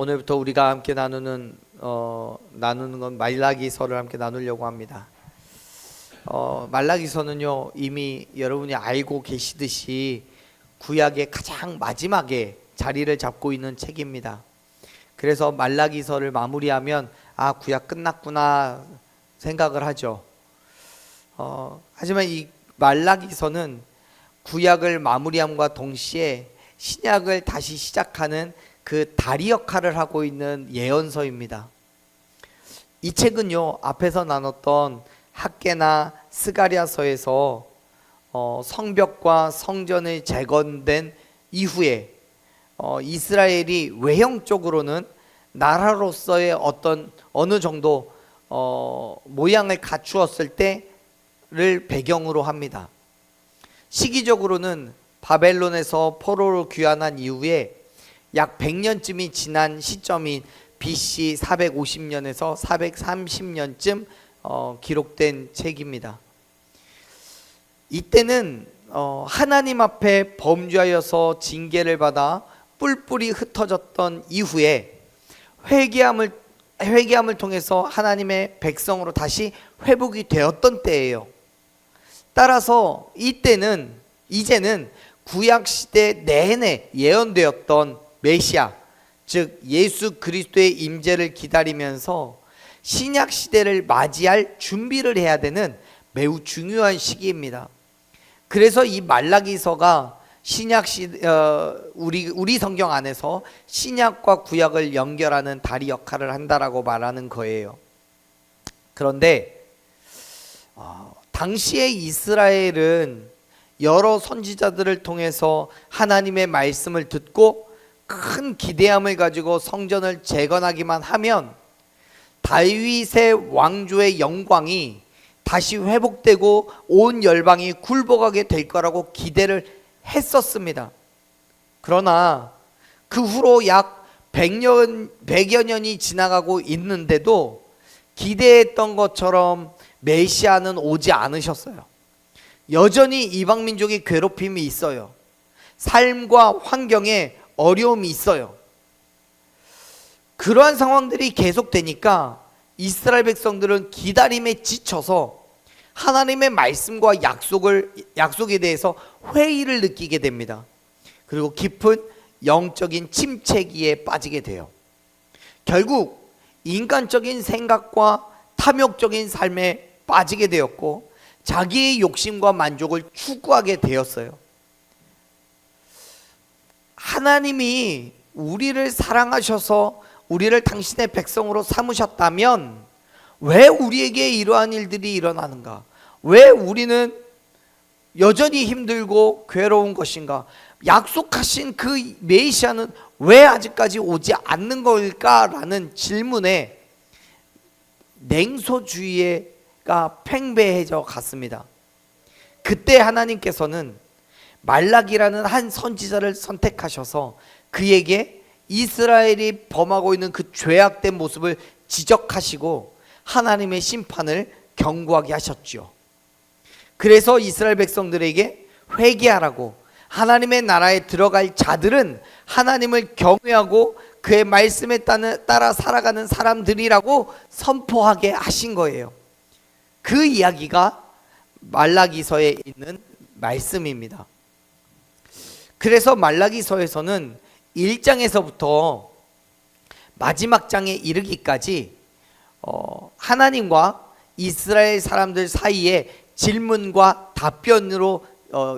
오늘부터 우리가 함께 나누는 건 말라기서를 함께 나누려고 합니다. 말라기서는요, 이미 여러분이 알고 계시듯이 구약의 가장 마지막에 자리를 잡고 있는 책입니다. 그래서 말라기서를 마무리하면 구약 끝났구나 생각을 하죠. 하지만 이 말라기서는 구약을 마무리함과 동시에 신약을 다시 시작하는 그 다리 역할을 하고 있는 예언서입니다. 이 책은요, 앞에서 나눴던 학개나 스가랴서에서 성벽과 성전이 재건된 이후에 이스라엘이 외형적으로는 나라로서의 어느 정도 모양을 갖추었을 때를 배경으로 합니다. 시기적으로는 바벨론에서 포로로 귀환한 이후에 약 100년쯤이 지난 시점인 BC 450년에서 430년쯤 기록된 책입니다. 이때는 하나님 앞에 범죄하여서 징계를 받아 뿔뿔이 흩어졌던 이후에 회개함을 통해서 하나님의 백성으로 다시 회복이 되었던 때예요. 따라서 이제는 구약시대 내내 예언되었던 메시아, 즉 예수 그리스도의 임재를 기다리면서 신약시대를 맞이할 준비를 해야 되는 매우 중요한 시기입니다. 그래서 이 말라기서가 우리 성경 안에서 신약과 구약을 연결하는 다리 역할을 한다라고 말하는 거예요. 그런데 당시의 이스라엘은 여러 선지자들을 통해서 하나님의 말씀을 듣고 큰 기대함을 가지고 성전을 재건하기만 하면 다윗의 왕조의 영광이 다시 회복되고 온 열방이 굴복하게 될 거라고 기대를 했었습니다. 그러나 그 후로 약 100여 년이 지나가고 있는데도 기대했던 것처럼 메시아는 오지 않으셨어요. 여전히 이방 민족의 괴롭힘이 있어요. 삶과 환경에 어려움이 있어요. 그러한 상황들이 계속되니까 이스라엘 백성들은 기다림에 지쳐서 하나님의 말씀과 약속에 대해서 회의를 느끼게 됩니다. 그리고 깊은 영적인 침체기에 빠지게 돼요. 결국 인간적인 생각과 탐욕적인 삶에 빠지게 되었고 자기의 욕심과 만족을 추구하게 되었어요. 하나님이 우리를 사랑하셔서 우리를 당신의 백성으로 삼으셨다면 왜 우리에게 이러한 일들이 일어나는가? 왜 우리는 여전히 힘들고 괴로운 것인가? 약속하신 그 메시아는 왜 아직까지 오지 않는 걸까라는 질문에 냉소주의가 팽배해져 갔습니다. 그때 하나님께서는 말라기라는 한 선지자를 선택하셔서 그에게 이스라엘이 범하고 있는 그 죄악된 모습을 지적하시고 하나님의 심판을 경고하게 하셨죠. 그래서 이스라엘 백성들에게 회개하라고, 하나님의 나라에 들어갈 자들은 하나님을 경외하고 그의 말씀에 따라 살아가는 사람들이라고 선포하게 하신 거예요. 그 이야기가 말라기서에 있는 말씀입니다. 그래서 말라기서에서는 1장에서부터 마지막 장에 이르기까지 하나님과 이스라엘 사람들 사이에 질문과 답변으로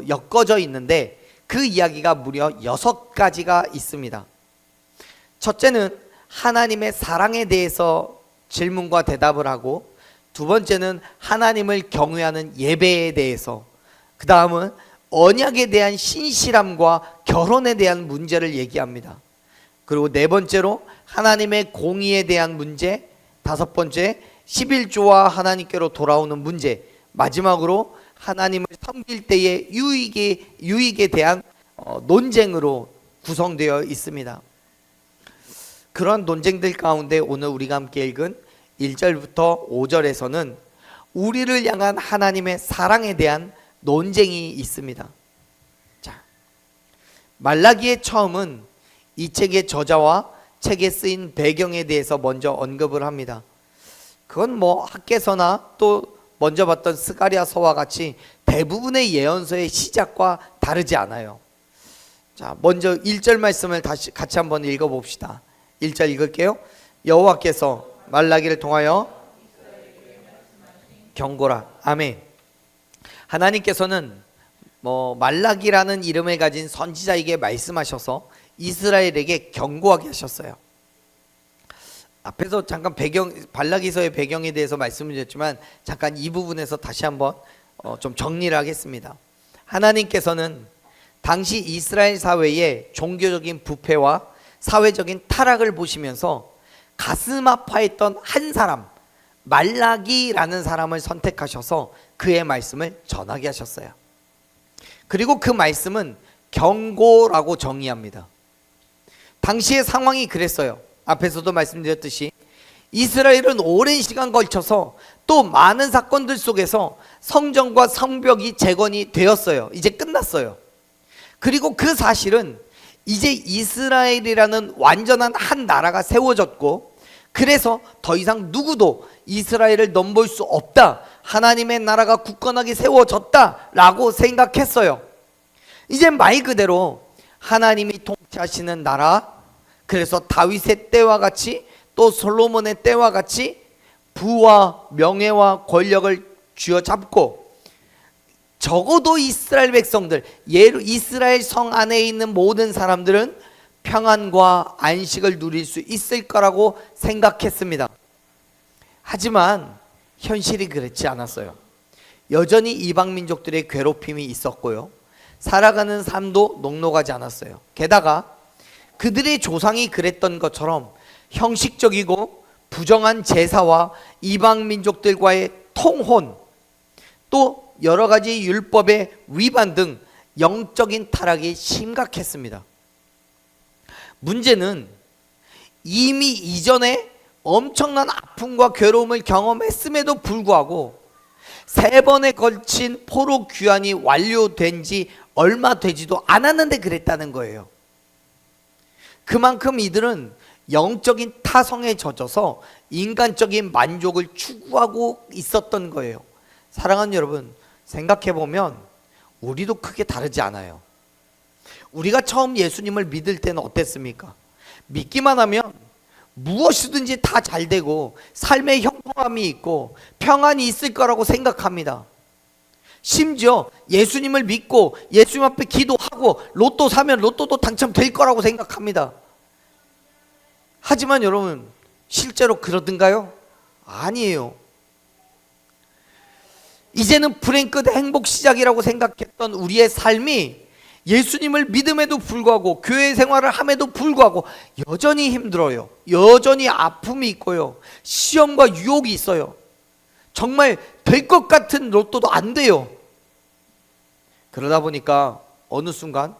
엮어져 있는데 그 이야기가 무려 6가지가 있습니다. 첫째는 하나님의 사랑에 대해서 질문과 대답을 하고, 두 번째는 하나님을 경외하는 예배에 대해서, 그 다음은 언약에 대한 신실함과 결혼에 대한 문제를 얘기합니다. 그리고 네 번째로 하나님의 공의에 대한 문제, 다섯 번째 11조와 하나님께로 돌아오는 문제, 마지막으로 하나님을 섬길 때의 유익에 대한 논쟁으로 구성되어 있습니다. 그런 논쟁들 가운데 오늘 우리가 함께 읽은 1절부터 5절에서는 우리를 향한 하나님의 사랑에 대한 논쟁이 있습니다. 자, 말라기의 처음은 이 책의 저자와 책에 쓰인 배경에 대해서 먼저 언급을 합니다. 그건 뭐 학개서나 또 먼저 봤던 스가랴서와 같이 대부분의 예언서의 시작과 다르지 않아요. 자, 먼저 1절 말씀을 같이 한번 읽어봅시다. 1절 읽을게요. 여호와께서 말라기를 통하여 경고라. 아멘. 하나님께서는 말라기라는 이름을 가진 선지자에게 말씀하셔서 이스라엘에게 경고하게 하셨어요. 앞에서 잠깐 발라기서의 배경에 대해서 말씀을 드렸지만 잠깐 이 부분에서 다시 한번 좀 정리를 하겠습니다. 하나님께서는 당시 이스라엘 사회의 종교적인 부패와 사회적인 타락을 보시면서 가슴 아파했던 한 사람, 말라기라는 사람을 선택하셔서 그의 말씀을 전하게 하셨어요. 그리고 그 말씀은 경고라고 정의합니다. 당시의 상황이 그랬어요. 앞에서도 말씀드렸듯이 이스라엘은 오랜 시간 걸쳐서 또 많은 사건들 속에서 성전과 성벽이 재건이 되었어요. 이제 끝났어요. 그리고 그 사실은 이제 이스라엘이라는 완전한 한 나라가 세워졌고, 그래서 더 이상 누구도 이스라엘을 넘볼 수 없다, 하나님의 나라가 굳건하게 세워졌다라고 생각했어요. 이제 말 그대로 하나님이 통치하시는 나라, 그래서 다윗의 때와 같이 또 솔로몬의 때와 같이 부와 명예와 권력을 쥐어잡고, 적어도 이스라엘 백성들, 이스라엘 성 안에 있는 모든 사람들은 평안과 안식을 누릴 수 있을 거라고 생각했습니다. 하지만 현실이 그렇지 않았어요. 여전히 이방 민족들의 괴롭힘이 있었고요, 살아가는 삶도 녹록하지 않았어요. 게다가 그들의 조상이 그랬던 것처럼 형식적이고 부정한 제사와 이방 민족들과의 통혼, 또 여러 가지 율법의 위반 등 영적인 타락이 심각했습니다. 문제는 이미 이전에 엄청난 아픔과 괴로움을 경험했음에도 불구하고 3번에 걸친 포로 귀환이 완료된 지 얼마 되지도 않았는데 그랬다는 거예요. 그만큼 이들은 영적인 타성에 젖어서 인간적인 만족을 추구하고 있었던 거예요. 사랑하는 여러분, 생각해보면 우리도 크게 다르지 않아요. 우리가 처음 예수님을 믿을 때는 어땠습니까? 믿기만 하면 무엇이든지 다 잘 되고 삶에 형통함이 있고 평안이 있을 거라고 생각합니다. 심지어 예수님을 믿고 예수님 앞에 기도하고 로또 사면 로또도 당첨될 거라고 생각합니다. 하지만 여러분, 실제로 그러던가요? 아니에요. 이제는 불행 끝 행복 시작이라고 생각했던 우리의 삶이 예수님을 믿음에도 불구하고 교회 생활을 함에도 불구하고 여전히 힘들어요. 여전히 아픔이 있고요, 시험과 유혹이 있어요. 정말 될 것 같은 로또도 안 돼요. 그러다 보니까 어느 순간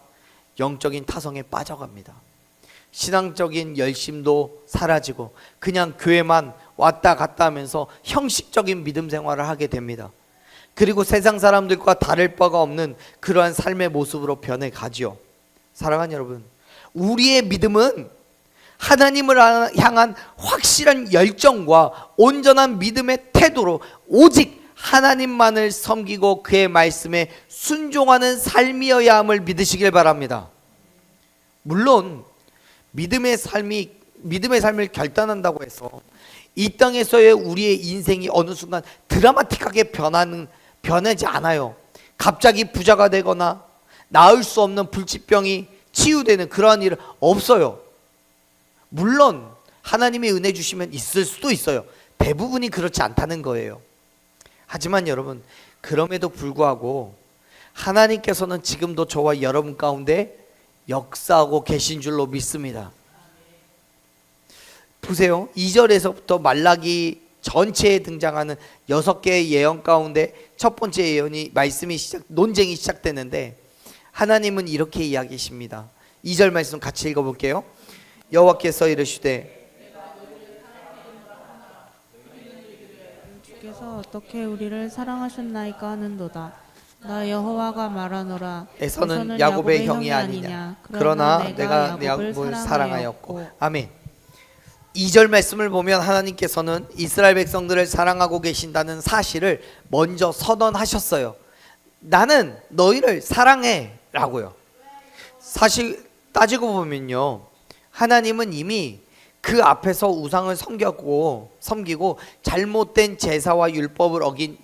영적인 타성에 빠져갑니다. 신앙적인 열심도 사라지고 그냥 교회만 왔다 갔다 하면서 형식적인 믿음 생활을 하게 됩니다. 그리고 세상 사람들과 다를 바가 없는 그러한 삶의 모습으로 변해가지요. 사랑하는 여러분, 우리의 믿음은 하나님을 향한 확실한 열정과 온전한 믿음의 태도로 오직 하나님만을 섬기고 그의 말씀에 순종하는 삶이어야 함을 믿으시길 바랍니다. 물론 믿음의 삶을 결단한다고 해서 이 땅에서의 우리의 인생이 어느 순간 드라마틱하게 변하지 않아요. 갑자기 부자가 되거나 나을 수 없는 불치병이 치유되는 그러한 일은 없어요. 물론 하나님의 은혜 주시면 있을 수도 있어요. 대부분이 그렇지 않다는 거예요. 하지만 여러분, 그럼에도 불구하고 하나님께서는 지금도 저와 여러분 가운데 역사하고 계신 줄로 믿습니다. 보세요. 2절에서부터 말라기 전체에 등장하는 6개의 예언 가운데 첫 번째 예언이 논쟁이 시작되는데 하나님은 이렇게 이야기하십니다. 2절 말씀 같이 읽어볼게요. 여호와께서 이르시되 주께서 어떻게 우리를 사랑하셨나이까 하는도다. 나 여호와가 말하노라. 에서는 야곱의 형이 아니냐. 그러나 내가 야곱을 사랑하였고. 아멘. 2절 말씀을 보면 하나님께서는 이스라엘 백성들을 사랑하고 계신다는 사실을 먼저 선언하셨어요. 나는 너희를 사랑해 라고요. 사실 따지고 보면요, 하나님은 이미 그 앞에서 우상을 섬기고 잘못된 제사와 율법을 어긴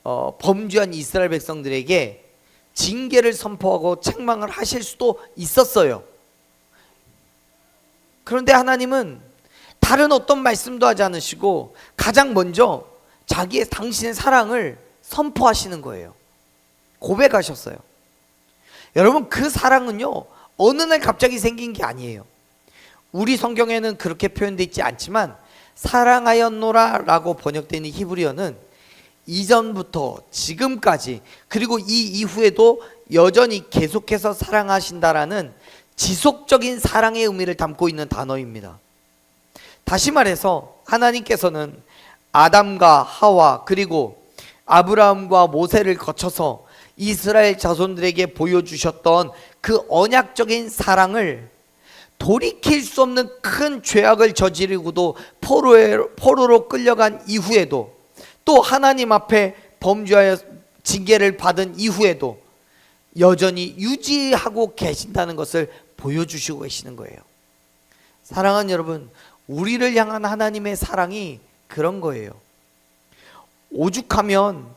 범죄한 이스라엘 백성들에게 징계를 선포하고 책망을 하실 수도 있었어요. 그런데 하나님은 다른 어떤 말씀도 하지 않으시고 가장 먼저 당신의 사랑을 선포하시는 거예요. 고백하셨어요. 여러분, 그 사랑은요, 어느 날 갑자기 생긴 게 아니에요. 우리 성경에는 그렇게 표현되어 있지 않지만 사랑하였노라 라고 번역되는 히브리어는 이전부터 지금까지, 그리고 이 이후에도 여전히 계속해서 사랑하신다라는 지속적인 사랑의 의미를 담고 있는 단어입니다. 다시 말해서 하나님께서는 아담과 하와 그리고 아브라함과 모세를 거쳐서 이스라엘 자손들에게 보여주셨던 그 언약적인 사랑을 돌이킬 수 없는 큰 죄악을 저지르고도 포로로 끌려간 이후에도, 또 하나님 앞에 범죄하여 징계를 받은 이후에도 여전히 유지하고 계신다는 것을 보여주시고 계시는 거예요. 사랑하는 여러분, 우리를 향한 하나님의 사랑이 그런 거예요. 오죽하면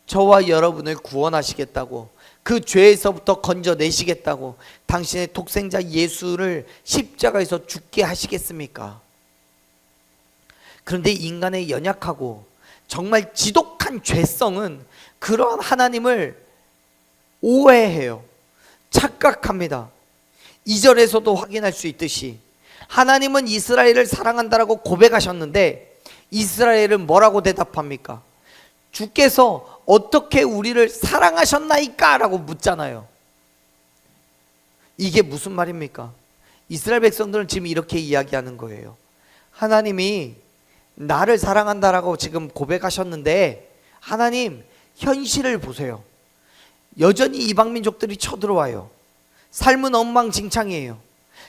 저와 여러분을 구원하시겠다고, 그 죄에서부터 건져내시겠다고 당신의 독생자 예수를 십자가에서 죽게 하시겠습니까? 그런데 인간의 연약하고 정말 지독한 죄성은 그러한 하나님을 오해해요. 착각합니다. 2절에서도 확인할 수 있듯이 하나님은 이스라엘을 사랑한다라고 고백하셨는데 이스라엘은 뭐라고 대답합니까? 주께서 어떻게 우리를 사랑하셨나이까? 라고 묻잖아요. 이게 무슨 말입니까? 이스라엘 백성들은 지금 이렇게 이야기하는 거예요. 하나님이 나를 사랑한다라고 지금 고백하셨는데 하나님, 현실을 보세요. 여전히 이방 민족들이 쳐들어와요. 삶은 엉망진창이에요.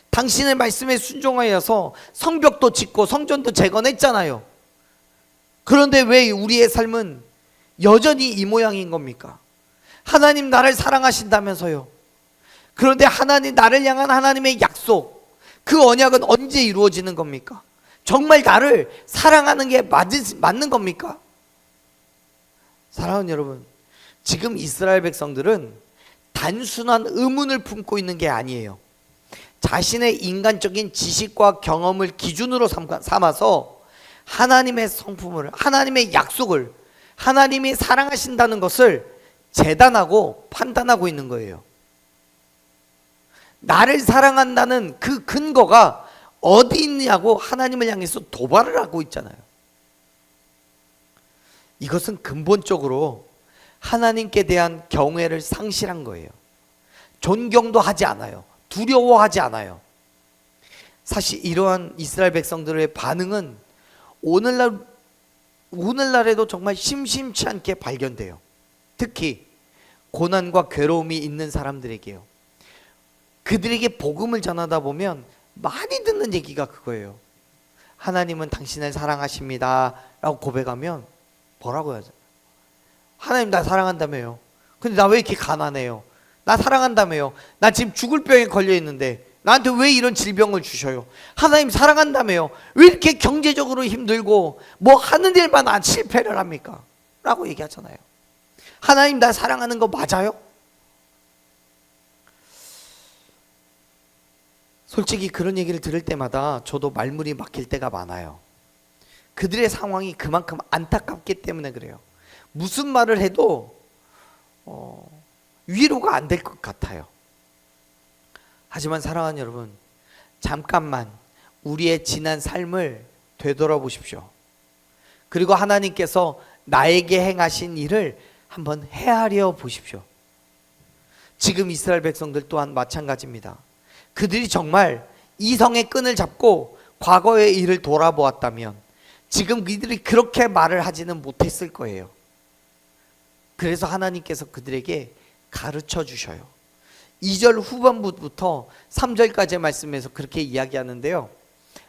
당신의 말씀에 순종하여서 성벽도 짓고 성전도 재건했잖아요. 그런데 왜 우리의 삶은 여전히 이 모양인 겁니까? 하나님 나를 사랑하신다면서요. 그런데 하나님, 나를 향한 하나님의 약속, 그 언약은 언제 이루어지는 겁니까? 정말 나를 사랑하는 게 맞는 겁니까? 사랑하는 여러분, 지금 이스라엘 백성들은 단순한 의문을 품고 있는 게 아니에요. 자신의 인간적인 지식과 경험을 기준으로 삼아서 하나님의 성품을, 하나님의 약속을, 하나님이 사랑하신다는 것을 재단하고 판단하고 있는 거예요. 나를 사랑한다는 그 근거가 어디 있냐고 하나님을 향해서 도발을 하고 있잖아요. 이것은 근본적으로 하나님께 대한 경외를 상실한 거예요. 존경도 하지 않아요. 두려워하지 않아요. 사실 이러한 이스라엘 백성들의 반응은 오늘날에도 정말 심심치 않게 발견돼요. 특히 고난과 괴로움이 있는 사람들에게요. 그들에게 복음을 전하다 보면 많이 듣는 얘기가 그거예요. 하나님은 당신을 사랑하십니다 라고 고백하면 뭐라고 하죠? 하나님 나 사랑한다며요. 근데 나 왜 이렇게 가난해요? 나 사랑한다며요. 나 지금 죽을 병에 걸려 있는데 나한테 왜 이런 질병을 주셔요? 하나님 사랑한다며요. 왜 이렇게 경제적으로 힘들고 뭐 하는 일만 안 실패를 합니까? 라고 얘기하잖아요. 하나님 나 사랑하는 거 맞아요? 솔직히 그런 얘기를 들을 때마다 저도 말문이 막힐 때가 많아요. 그들의 상황이 그만큼 안타깝기 때문에 그래요. 무슨 말을 해도 위로가 안 될 것 같아요. 하지만 사랑하는 여러분, 잠깐만 우리의 지난 삶을 되돌아보십시오. 그리고 하나님께서 나에게 행하신 일을 한번 헤아려 보십시오. 지금 이스라엘 백성들 또한 마찬가지입니다. 그들이 정말 이성의 끈을 잡고 과거의 일을 돌아보았다면 지금 그들이 그렇게 말을 하지는 못했을 거예요. 그래서 하나님께서 그들에게 가르쳐 주셔요. 2절 후반부부터 3절까지의 말씀에서 그렇게 이야기하는데요.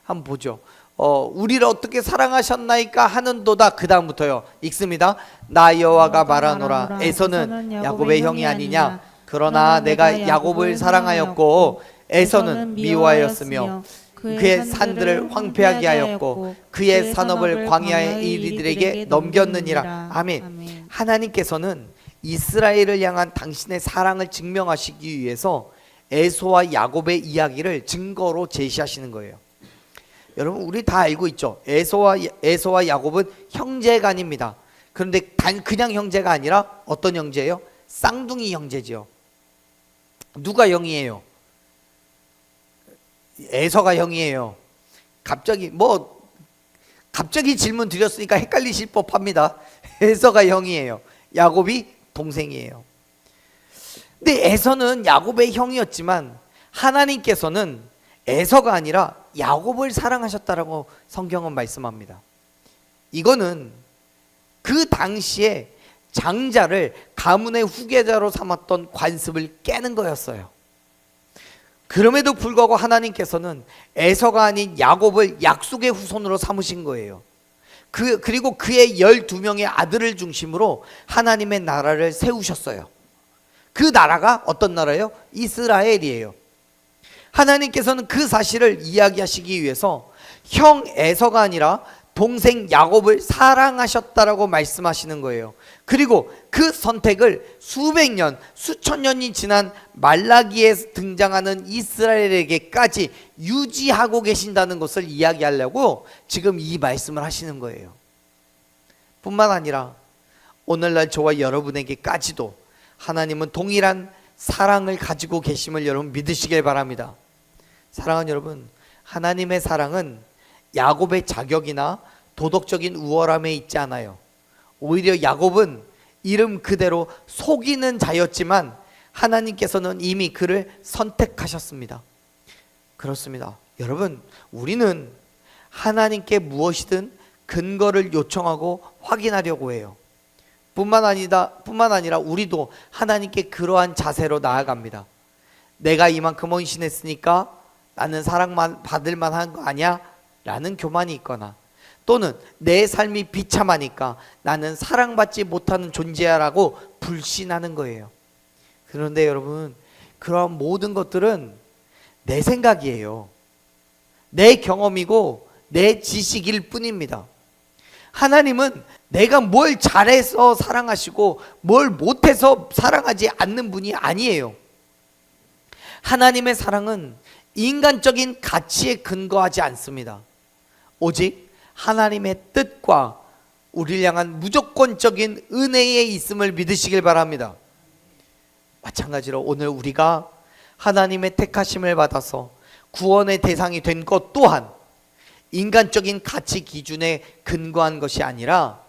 한번 보죠. 우리를 어떻게 사랑하셨나이까 하는도다. 그 다음부터요 읽습니다. 나 여호와가 말하노라 에서는 야곱의 형이 아니냐. 그러나 내가 야곱을 사랑하였고 에서는 미워하였으며 그의 산들을 황폐하게 하였고 그의 산업을 광야의 이리들에게 넘겼느니라. 아멘. 하나님께서는 이스라엘을 향한 당신의 사랑을 증명하시기 위해서 에서와 야곱의 이야기를 증거로 제시하시는 거예요. 여러분 우리 다 알고 있죠. 에서와 야곱은 형제간입니다. 그런데 그냥 형제가 아니라 어떤 형제예요? 쌍둥이 형제지요. 누가 형이에요? 에서가 형이에요. 갑자기 질문 드렸으니까 헷갈리실 법합니다. 에서가 형이에요. 야곱이 동생이에요. 근데 에서는 야곱의 형이었지만 하나님께서는 에서가 아니라 야곱을 사랑하셨다라고 성경은 말씀합니다. 이거는 그 당시에 장자를 가문의 후계자로 삼았던 관습을 깨는 거였어요. 그럼에도 불구하고 하나님께서는 에서가 아닌 야곱을 약속의 후손으로 삼으신 거예요. 그리고 그의 12명의 아들을 중심으로 하나님의 나라를 세우셨어요. 그 나라가 어떤 나라예요? 이스라엘이에요. 하나님께서는 그 사실을 이야기하시기 위해서 형 에서가 아니라 동생 야곱을 사랑하셨다라고 말씀하시는 거예요. 그리고 그 선택을 수백 년, 수천 년이 지난 말라기에 등장하는 이스라엘에게까지 유지하고 계신다는 것을 이야기하려고 지금 이 말씀을 하시는 거예요. 뿐만 아니라 오늘날 저와 여러분에게까지도 하나님은 동일한 사랑을 가지고 계심을 여러분 믿으시길 바랍니다. 사랑하는 여러분, 하나님의 사랑은 야곱의 자격이나 도덕적인 우월함에 있지 않아요. 오히려 야곱은 이름 그대로 속이는 자였지만 하나님께서는 이미 그를 선택하셨습니다. 그렇습니다. 여러분, 우리는 하나님께 무엇이든 근거를 요청하고 확인하려고 해요. 뿐만 아니라 우리도 하나님께 그러한 자세로 나아갑니다. 내가 이만큼 헌신했으니까 나는 사랑만 받을 만한 거 아니야? 라는 교만이 있거나, 또는 내 삶이 비참하니까 나는 사랑받지 못하는 존재야 라고 불신하는 거예요. 그런데 여러분, 그러한 모든 것들은 내 생각이에요. 내 경험이고 내 지식일 뿐입니다. 하나님은 내가 뭘 잘해서 사랑하시고 뭘 못해서 사랑하지 않는 분이 아니에요. 하나님의 사랑은 인간적인 가치에 근거하지 않습니다. 오직 하나님의 뜻과 우리를 향한 무조건적인 은혜에 있음을 믿으시길 바랍니다. 마찬가지로 오늘 우리가 하나님의 택하심을 받아서 구원의 대상이 된 것 또한 인간적인 가치 기준에 근거한 것이 아니라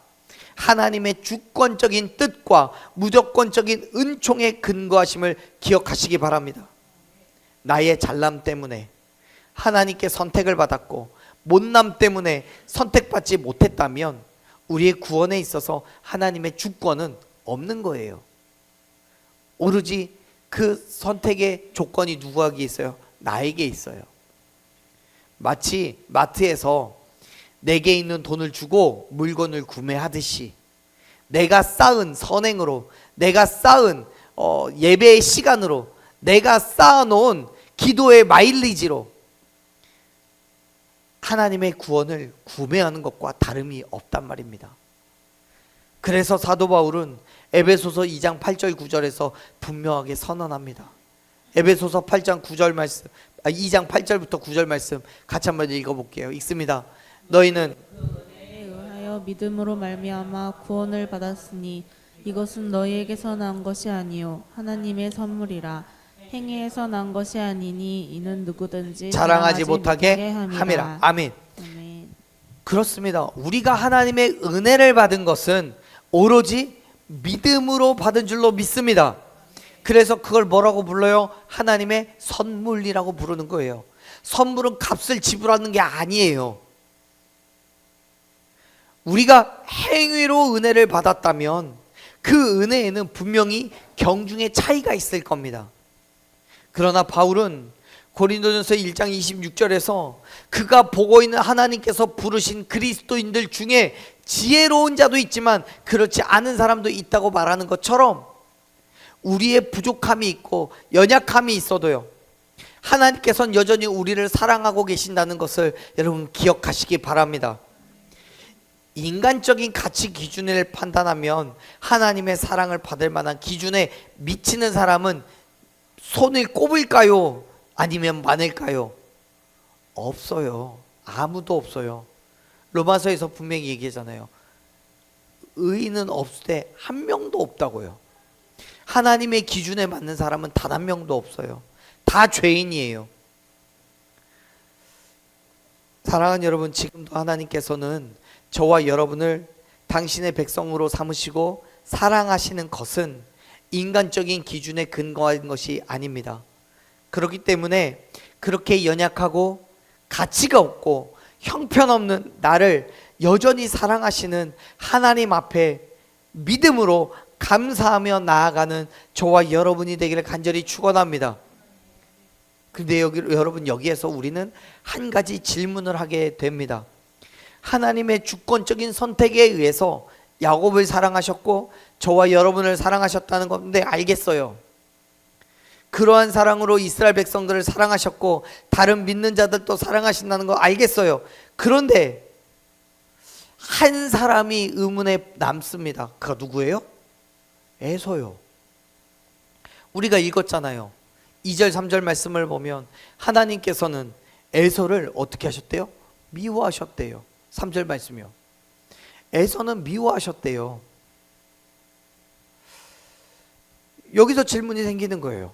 하나님의 주권적인 뜻과 무조건적인 은총에 근거하심을 기억하시기 바랍니다. 나의 잘남 때문에 하나님께 선택을 받았고 못남 때문에 선택받지 못했다면 우리의 구원에 있어서 하나님의 주권은 없는 거예요. 오로지 그 선택의 조건이 누구에게 있어요? 나에게 있어요. 마치 마트에서 내게 있는 돈을 주고 물건을 구매하듯이 내가 쌓은 선행으로, 내가 쌓은 예배의 시간으로, 내가 쌓아놓은 기도의 마일리지로 하나님의 구원을 구매하는 것과 다름이 없단 말입니다. 그래서 사도 바울은 에베소서 2장 8절 9절에서 분명하게 선언합니다. 에베소서 8장 9절 말씀, 2장 8절부터 9절 말씀 같이 한번 읽어볼게요. 읽습니다. 너희는 은혜에 의하여 믿음으로 말미암아 구원을 받았으니 이것은 너희에게서 난 것이 아니요 하나님의 선물이라. 행위에서 난 것이 아니니 이는 누구든지 자랑하지 못하게 함이라. 아멘. 아멘. 그렇습니다. 우리가 하나님의 은혜를 받은 것은 오로지 믿음으로 받은 줄로 믿습니다. 그래서 그걸 뭐라고 불러요? 하나님의 선물이라고 부르는 거예요. 선물은 값을 지불하는 게 아니에요. 우리가 행위로 은혜를 받았다면 그 은혜에는 분명히 경중의 차이가 있을 겁니다. 그러나 바울은 고린도전서 1장 26절에서 그가 보고 있는 하나님께서 부르신 그리스도인들 중에 지혜로운 자도 있지만 그렇지 않은 사람도 있다고 말하는 것처럼 우리의 부족함이 있고 연약함이 있어도요, 하나님께서는 여전히 우리를 사랑하고 계신다는 것을 여러분 기억하시기 바랍니다. 인간적인 가치 기준을 판단하면 하나님의 사랑을 받을 만한 기준에 미치는 사람은 손을 꼽을까요? 아니면 많을까요? 없어요. 아무도 없어요. 로마서에서 분명히 얘기하잖아요. 의인은 없으되 한 명도 없다고요. 하나님의 기준에 맞는 사람은 단 한 명도 없어요. 다 죄인이에요. 사랑하는 여러분, 지금도 하나님께서는 저와 여러분을 당신의 백성으로 삼으시고 사랑하시는 것은 인간적인 기준에 근거한 것이 아닙니다. 그렇기 때문에 그렇게 연약하고 가치가 없고 형편없는 나를 여전히 사랑하시는 하나님 앞에 믿음으로 감사하며 나아가는 저와 여러분이 되기를 간절히 축원합니다. 근데 여러분, 여기에서 우리는 한 가지 질문을 하게 됩니다. 하나님의 주권적인 선택에 의해서 야곱을 사랑하셨고 저와 여러분을 사랑하셨다는 건데 알겠어요. 그러한 사랑으로 이스라엘 백성들을 사랑하셨고 다른 믿는 자들도 사랑하신다는 거 알겠어요. 그런데 한 사람이 의문에 남습니다. 그가 누구예요? 에서요. 우리가 읽었잖아요. 2절 3절 말씀을 보면 하나님께서는 에서를 어떻게 하셨대요? 미워하셨대요. 3절 말씀이요. 에서는 미워하셨대요. 여기서 질문이 생기는 거예요.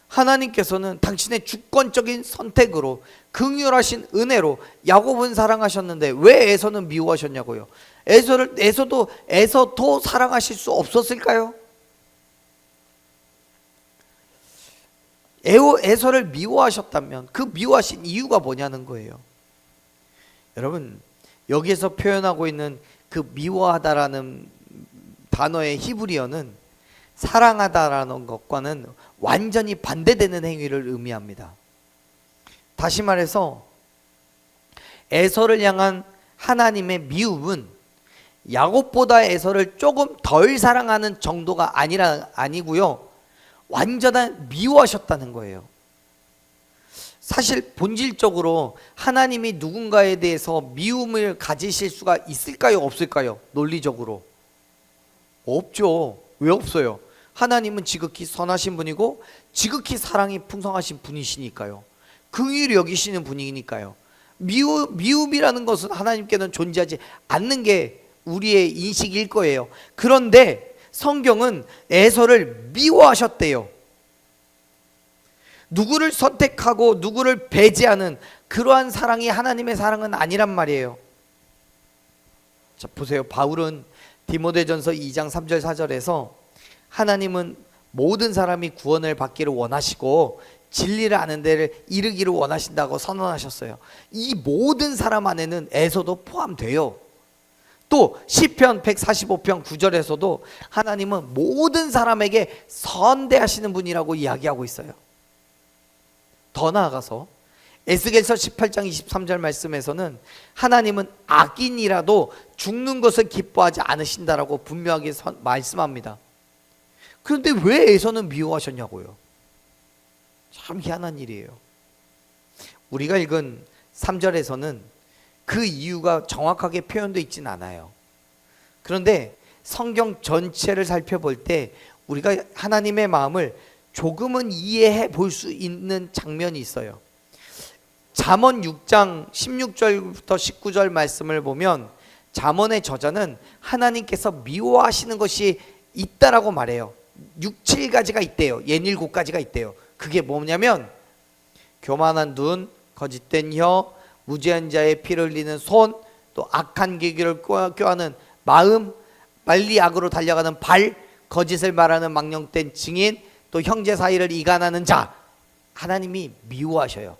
하나님께서는 당신의 주권적인 선택으로 긍휼하신 은혜로 야곱은 사랑하셨는데 왜 에서는 미워하셨냐고요. 에서도 사랑하실 수 없었을까요? 에서를 미워하셨다면 그 미워하신 이유가 뭐냐는 거예요. 여러분, 여기에서 표현하고 있는 그 미워하다라는 단어의 히브리어는 사랑하다라는 것과는 완전히 반대되는 행위를 의미합니다. 다시 말해서 에서를 향한 하나님의 미움은 야곱보다 에서를 조금 덜 사랑하는 정도가 아니고요, 완전한 미워하셨다는 거예요. 사실 본질적으로 하나님이 누군가에 대해서 미움을 가지실 수가 있을까요? 없을까요? 논리적으로 없죠. 왜 없어요? 하나님은 지극히 선하신 분이고 지극히 사랑이 풍성하신 분이시니까요. 긍휼히 여기시는 분이니까요. 미움이라는 것은 하나님께는 존재하지 않는 게 우리의 인식일 거예요. 그런데 성경은 에서를 미워하셨대요. 누구를 선택하고 누구를 배제하는 그러한 사랑이 하나님의 사랑은 아니란 말이에요. 자, 보세요. 바울은 디모데전서 2장 3절 4절에서 하나님은 모든 사람이 구원을 받기를 원하시고 진리를 아는 데를 이르기를 원하신다고 선언하셨어요. 이 모든 사람 안에는 에서도 포함돼요. 또 시편 145편 9절에서도 하나님은 모든 사람에게 선대하시는 분이라고 이야기하고 있어요. 더 나아가서 에스겔서 18장 23절 말씀에서는 하나님은 악인이라도 죽는 것을 기뻐하지 않으신다라고 분명하게 말씀합니다. 그런데 왜 에서는 미워하셨냐고요? 참 희한한 일이에요. 우리가 읽은 3절에서는 그 이유가 정확하게 표현되어 있진 않아요. 그런데 성경 전체를 살펴볼 때 우리가 하나님의 마음을 조금은 이해해 볼 수 있는 장면이 있어요. 잠언 6장 16절부터 19절 말씀을 보면 잠언의 저자는 하나님께서 미워하시는 것이 있다라고 말해요. 6, 7가지가 있대요. 67가지가 있대요. 그게 뭐냐면 교만한 눈, 거짓된 혀, 무죄한 자의 피를 흘리는 손, 또 악한 계기를 꾀하는 마음, 빨리 악으로 달려가는 발, 거짓을 말하는 망령된 증인, 또 형제 사이를 이간하는 자. 하나님이 미워하셔요.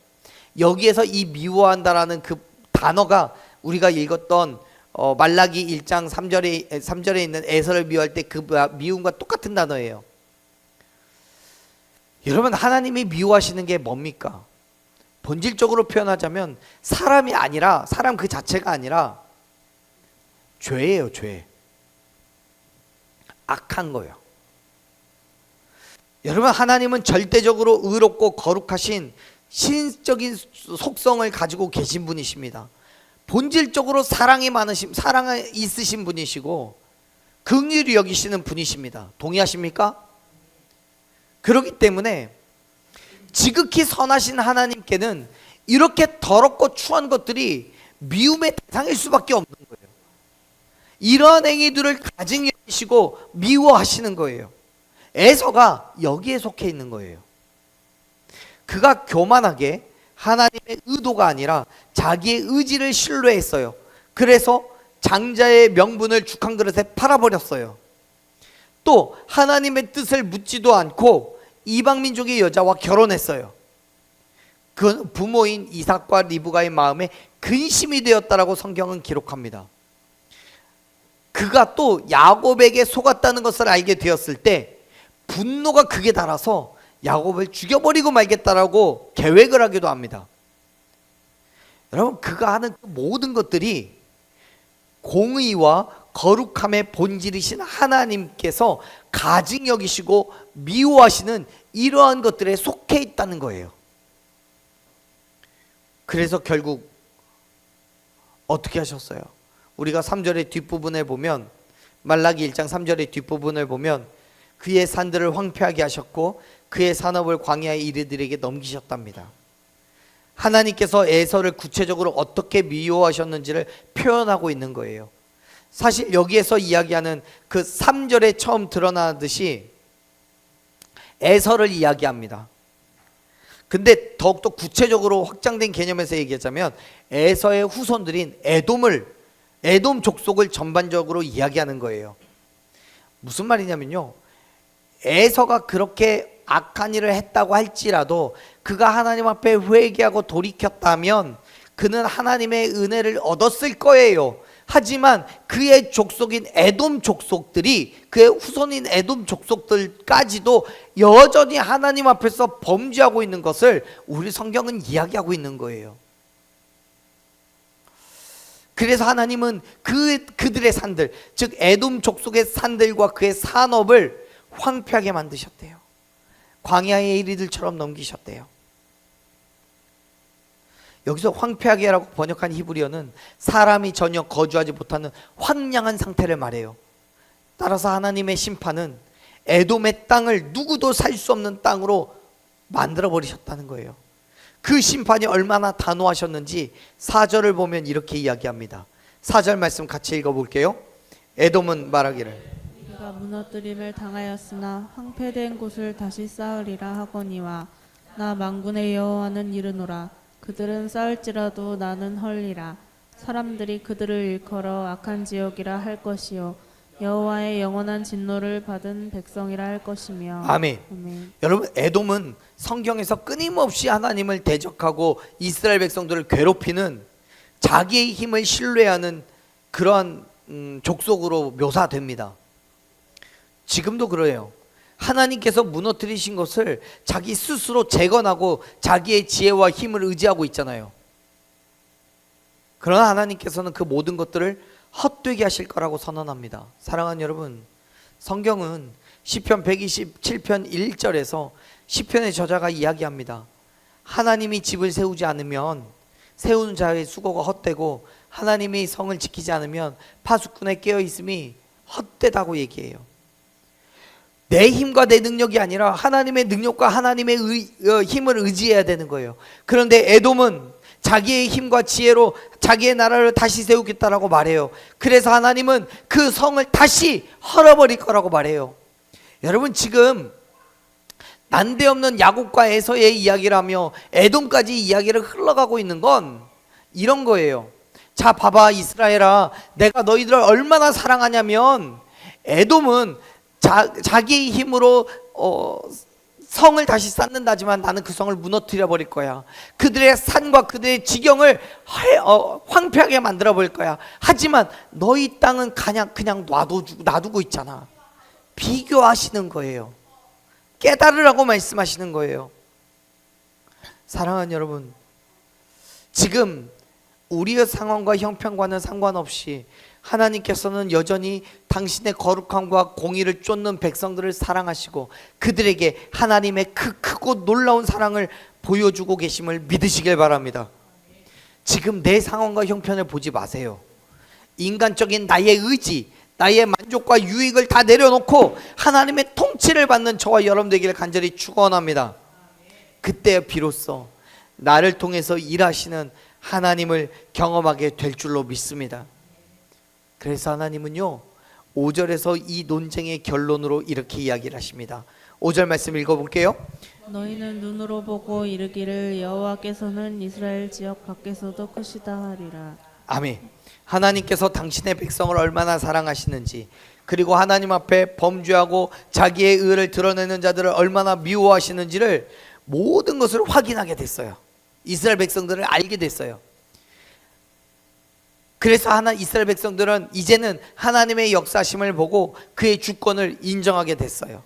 여기에서 이 미워한다라는 그 단어가 우리가 읽었던 말라기 1장 3절에 있는 에서를 미워할 때 그 미움과 똑같은 단어예요. 여러분, 하나님이 미워하시는 게 뭡니까? 본질적으로 표현하자면 사람이 아니라, 사람 그 자체가 아니라 죄예요. 죄. 악한 거예요. 여러분, 하나님은 절대적으로 의롭고 거룩하신 신적인 속성을 가지고 계신 분이십니다. 본질적으로 사랑이 있으신 분이시고 긍휼히 여기시는 분이십니다. 동의하십니까? 그렇기 때문에 지극히 선하신 하나님께는 이렇게 더럽고 추한 것들이 미움의 대상일 수밖에 없는 거예요. 이러한 행위들을 가증히 여기시고 미워하시는 거예요. 에서가 여기에 속해 있는 거예요. 그가 교만하게 하나님의 의도가 아니라 자기의 의지를 신뢰했어요. 그래서 장자의 명분을 죽 한 그릇에 팔아버렸어요. 또 하나님의 뜻을 묻지도 않고 이방민족의 여자와 결혼했어요. 그 부모인 이삭과 리브가의 마음에 근심이 되었다라고 성경은 기록합니다. 그가 또 야곱에게 속았다는 것을 알게 되었을 때 분노가 극에 달아서 야곱을 죽여버리고 말겠다라고 계획을 하기도 합니다. 여러분, 그가 하는 모든 것들이 공의와 거룩함의 본질이신 하나님께서 가증히 여기시고 미워하시는 이러한 것들에 속해 있다는 거예요. 그래서 결국 어떻게 하셨어요? 우리가 3절의 뒷부분에 보면, 말라기 1장 3절의 뒷부분을 보면 그의 산들을 황폐하게 하셨고 그의 산업을 광야의 이르들에게 넘기셨답니다. 하나님께서 에서를 구체적으로 어떻게 미워하셨는지를 표현하고 있는 거예요. 사실 여기에서 이야기하는 그 3절에 처음 드러나듯이 에서를 이야기합니다. 근데 더욱더 구체적으로 확장된 개념에서 얘기하자면 에서의 후손들인 에돔 족속을 전반적으로 이야기하는 거예요. 무슨 말이냐면요, 에서가 그렇게 악한 일을 했다고 할지라도 그가 하나님 앞에 회개하고 돌이켰다면 그는 하나님의 은혜를 얻었을 거예요. 하지만 그의 족속인 에돔 족속들이, 그의 후손인 에돔 족속들까지도 여전히 하나님 앞에서 범죄하고 있는 것을 우리 성경은 이야기하고 있는 거예요. 그래서 하나님은 그들의 산들, 즉 에돔 족속의 산들과 그의 산업을 황폐하게 만드셨대요. 광야의 이리들처럼 넘기셨대요. 여기서 황폐하게라고 번역한 히브리어는 사람이 전혀 거주하지 못하는 황량한 상태를 말해요. 따라서 하나님의 심판은 에돔의 땅을 누구도 살 수 없는 땅으로 만들어 버리셨다는 거예요. 그 심판이 얼마나 단호하셨는지 4절을 보면 이렇게 이야기합니다. 4절 말씀 같이 읽어볼게요. 에돔은 말하기를 그가 무너뜨림을 당하였으나 황폐된 곳을 다시 쌓으리라 하거니와 나 만군의 여호와는 이르노라. 그들은 쌓을지라도 나는 헐리라. 사람들이 그들을 일컬어 악한 지역이라 할 것이요 여호와의 영원한 진노를 받은 백성이라 할 것이며. 아멘. 아멘. 여러분, 에돔은 성경에서 끊임없이 하나님을 대적하고 이스라엘 백성들을 괴롭히는 자기의 힘을 신뢰하는 그러한 족속으로 묘사됩니다. 지금도 그래요. 하나님께서 무너뜨리신 것을 자기 스스로 재건하고 자기의 지혜와 힘을 의지하고 있잖아요. 그러나 하나님께서는 그 모든 것들을 헛되게 하실 거라고 선언합니다. 사랑하는 여러분, 성경은 시편 127편 1절에서 시편의 저자가 이야기합니다. 하나님이 집을 세우지 않으면 세우는 자의 수고가 헛되고 하나님이 성을 지키지 않으면 파수꾼에 깨어 있음이 헛되다고 얘기해요. 내 힘과 내 능력이 아니라 하나님의 능력과 하나님의 힘을 의지해야 되는 거예요. 그런데 에돔은 자기의 힘과 지혜로 자기의 나라를 다시 세우겠다라고 말해요. 그래서 하나님은 그 성을 다시 헐어버릴 거라고 말해요. 여러분, 지금 난데없는 야곱과 에서의 이야기라며 에돔까지 이야기를 흘러가고 있는 건 이런 거예요. 자, 봐봐 이스라엘아, 내가 너희들을 얼마나 사랑하냐면 에돔은 자기의 힘으로 성을 다시 쌓는다지만 나는 그 성을 무너뜨려 버릴 거야. 그들의 산과 그들의 지경을 황폐하게 만들어 버릴 거야. 하지만 너희 땅은 그냥 놔두고 있잖아. 비교하시는 거예요. 깨달으라고 말씀하시는 거예요. 사랑하는 여러분, 지금 우리의 상황과 형편과는 상관없이 하나님께서는 여전히 당신의 거룩함과 공의를 쫓는 백성들을 사랑하시고 그들에게 하나님의 크고 놀라운 사랑을 보여주고 계심을 믿으시길 바랍니다. 지금 내 상황과 형편을 보지 마세요. 인간적인 나의 의지, 나의 만족과 유익을 다 내려놓고 하나님의 통치를 받는 저와 여러분 되기를 간절히 축원합니다. 그때 비로소 나를 통해서 일하시는 하나님을 경험하게 될 줄로 믿습니다. 그래서 하나님은요 5절에서 이 논쟁의 결론으로 이렇게 이야기를 하십니다. 5절 말씀 읽어볼게요. 너희는 눈으로 보고 이르기를 여호와께서는 이스라엘 지역 밖에서도 크시다 하리라. 아멘. 하나님께서 당신의 백성을 얼마나 사랑하시는지, 그리고 하나님 앞에 범죄하고 자기의 의를 드러내는 자들을 얼마나 미워하시는지를 모든 것을 확인하게 됐어요. 이스라엘 백성들을 알게 됐어요. 그래서 이스라엘 백성들은 이제는 하나님의 역사심을 보고 그의 주권을 인정하게 됐어요.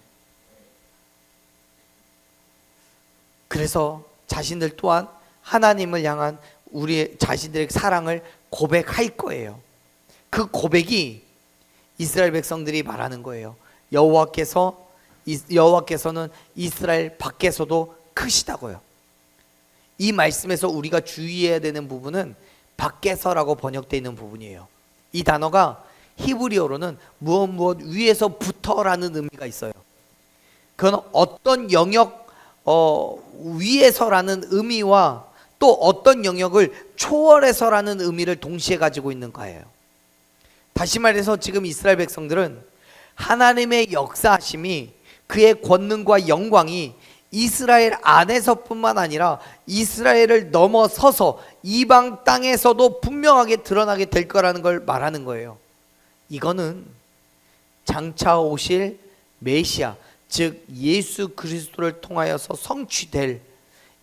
그래서 자신들 또한 하나님을 향한 우리 자신들의 사랑을 고백할 거예요. 그 고백이 이스라엘 백성들이 말하는 거예요. 여호와께서는 이스라엘 밖에서도 크시다고요. 이 말씀에서 우리가 주의해야 되는 부분은 밖에서라고 번역되어 있는 부분이에요. 이 단어가 히브리어로는 무엇 위에서부터라는 의미가 있어요. 그건 어떤 영역 위에서라는 의미와 또 어떤 영역을 초월해서라는 의미를 동시에 가지고 있는 거예요. 다시 말해서 지금 이스라엘 백성들은 하나님의 역사하심이, 그의 권능과 영광이 이스라엘 안에서뿐만 아니라 이스라엘을 넘어서서 이방 땅에서도 분명하게 드러나게 될 거라는 걸 말하는 거예요. 이거는 장차 오실 메시아, 즉 예수 그리스도를 통하여서 성취될,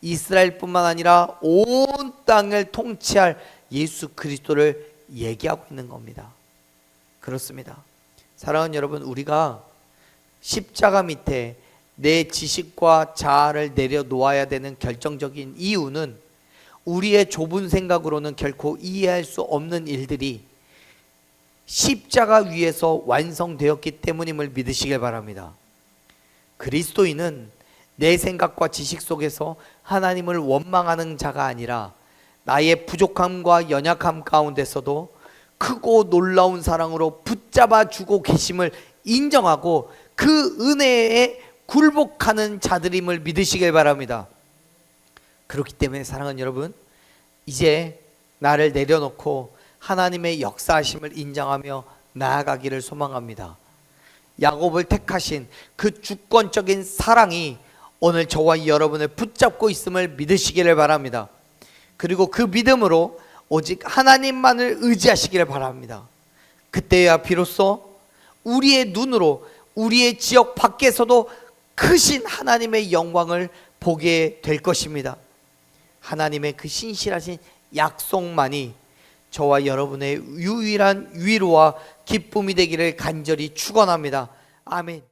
이스라엘뿐만 아니라 온 땅을 통치할 예수 그리스도를 얘기하고 있는 겁니다. 그렇습니다. 사랑하는 여러분, 우리가 십자가 밑에 내 지식과 자아를 내려놓아야 되는 결정적인 이유는 우리의 좁은 생각으로는 결코 이해할 수 없는 일들이 십자가 위에서 완성되었기 때문임을 믿으시길 바랍니다. 그리스도인은 내 생각과 지식 속에서 하나님을 원망하는 자가 아니라 나의 부족함과 연약함 가운데서도 크고 놀라운 사랑으로 붙잡아 주고 계심을 인정하고 그 은혜에 굴복하는 자들임을 믿으시길 바랍니다. 그렇기 때문에 사랑하는 여러분, 이제 나를 내려놓고 하나님의 역사하심을 인정하며 나아가기를 소망합니다. 야곱을 택하신 그 주권적인 사랑이 오늘 저와 여러분을 붙잡고 있음을 믿으시기를 바랍니다. 그리고 그 믿음으로 오직 하나님만을 의지하시기를 바랍니다. 그때야 비로소 우리의 눈으로 우리의 지역 밖에서도 크신 하나님의 영광을 보게 될 것입니다. 하나님의 그 신실하신 약속만이 저와 여러분의 유일한 위로와 기쁨이 되기를 간절히 축원합니다. 아멘.